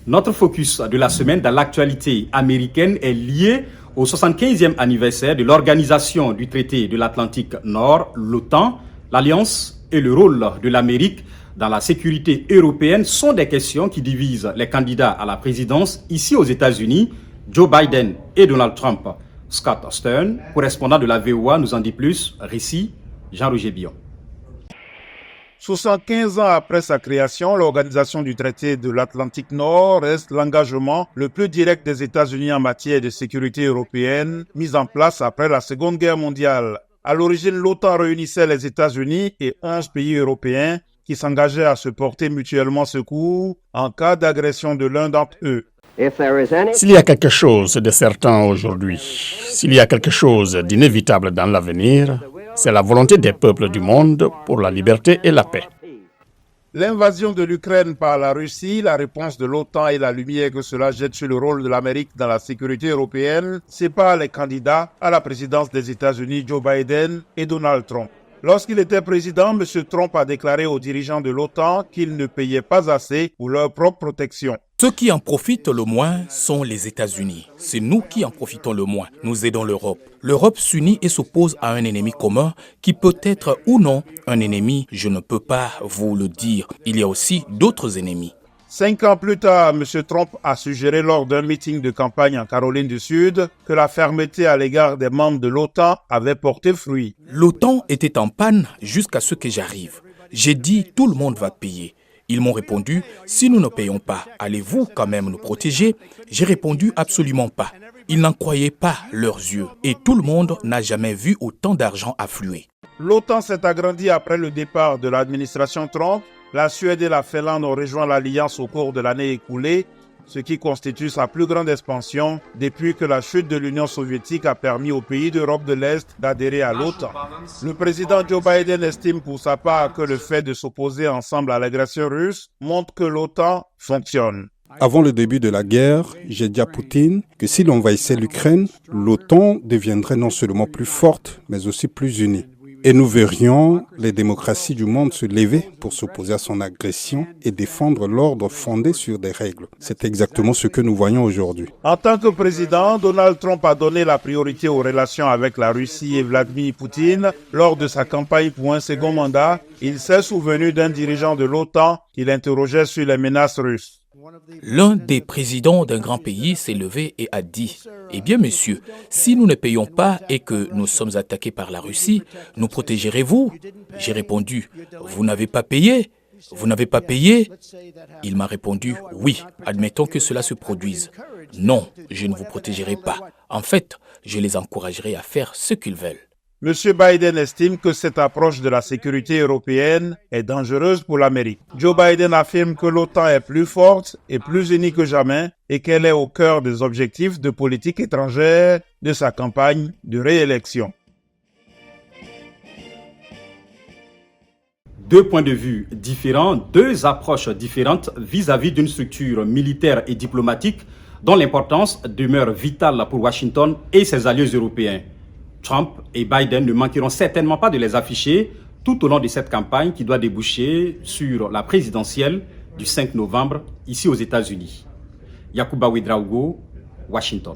Notre focus de la semaine dans l'actualité américaine est lié au 75e anniversaire de l'organisation du traité de l'Atlantique Nord, l'OTAN. L'alliance et le rôle de l'Amérique dans la sécurité européenne sont des questions qui divisent les candidats à la présidence ici aux États-Unis, Joe Biden et Donald Trump. Scott Stern, correspondant de la VOA, nous en dit plus. Récit, Jean-Roger Billon. 75 ans après sa création, l'organisation du traité de l'Atlantique Nord reste l'engagement le plus direct des États-Unis en matière de sécurité européenne, mis en place après la Seconde Guerre mondiale. À l'origine, l'OTAN réunissait les États-Unis et 11 pays européens qui s'engageaient à se porter mutuellement secours en cas d'agression de l'un d'entre eux. S'il y a quelque chose de certain aujourd'hui, s'il y a quelque chose d'inévitable dans l'avenir, c'est la volonté des peuples du monde pour la liberté et la paix. L'invasion de l'Ukraine par la Russie, la réponse de l'OTAN et la lumière que cela jette sur le rôle de l'Amérique dans la sécurité européenne séparent les candidats à la présidence des États-Unis, Joe Biden et Donald Trump. Lorsqu'il était président, M. Trump a déclaré aux dirigeants de l'OTAN qu'ils ne payaient pas assez pour leur propre protection. Ceux qui en profitent le moins sont les États-Unis. C'est nous qui en profitons le moins. Nous aidons l'Europe. L'Europe s'unit et s'oppose à un ennemi commun qui peut être ou non un ennemi. Je ne peux pas vous le dire. Il y a aussi d'autres ennemis. 5 ans plus tard, M. Trump a suggéré lors d'un meeting de campagne en Caroline du Sud que la fermeté à l'égard des membres de l'OTAN avait porté fruit. L'OTAN était en panne jusqu'à ce que j'arrive. J'ai dit « tout le monde va payer ». Ils m'ont répondu « si nous ne payons pas, allez-vous quand même nous protéger ?» J'ai répondu « absolument pas ». Ils n'en croyaient pas leurs yeux et tout le monde n'a jamais vu autant d'argent affluer. L'OTAN s'est agrandie après le départ de l'administration Trump. La Suède et la Finlande ont rejoint l'Alliance au cours de l'année écoulée, ce qui constitue sa plus grande expansion depuis que la chute de l'Union soviétique a permis aux pays d'Europe de l'Est d'adhérer à l'OTAN. Le président Joe Biden estime pour sa part que le fait de s'opposer ensemble à l'agression russe montre que l'OTAN fonctionne. Avant le début de la guerre, j'ai dit à Poutine que s'il envahissait l'Ukraine, l'OTAN deviendrait non seulement plus forte, mais aussi plus unie. Et nous verrions les démocraties du monde se lever pour s'opposer à son agression et défendre l'ordre fondé sur des règles. C'est exactement ce que nous voyons aujourd'hui. En tant que président, Donald Trump a donné la priorité aux relations avec la Russie et Vladimir Poutine. Lors de sa campagne pour un second mandat, il s'est souvenu d'un dirigeant de l'OTAN qu'il interrogeait sur les menaces russes. L'un des présidents d'un grand pays s'est levé et a dit « Eh bien, monsieur, si nous ne payons pas et que nous sommes attaqués par la Russie, nous protégerez-vous » J'ai répondu « Vous n'avez pas payé ? Vous n'avez pas payé ?» Il m'a répondu « Oui, admettons que cela se produise. Non, je ne vous protégerai pas. En fait, je les encouragerai à faire ce qu'ils veulent. » M. Biden estime que cette approche de la sécurité européenne est dangereuse pour l'Amérique. Joe Biden affirme que l'OTAN est plus forte et plus unie que jamais et qu'elle est au cœur des objectifs de politique étrangère de sa campagne de réélection. Deux points de vue différents, deux approches différentes vis-à-vis d'une structure militaire et diplomatique dont l'importance demeure vitale pour Washington et ses alliés européens. Trump et Biden ne manqueront certainement pas de les afficher tout au long de cette campagne qui doit déboucher sur la présidentielle du 5 novembre ici aux États-Unis. Yacouba Ouedraogo, Washington.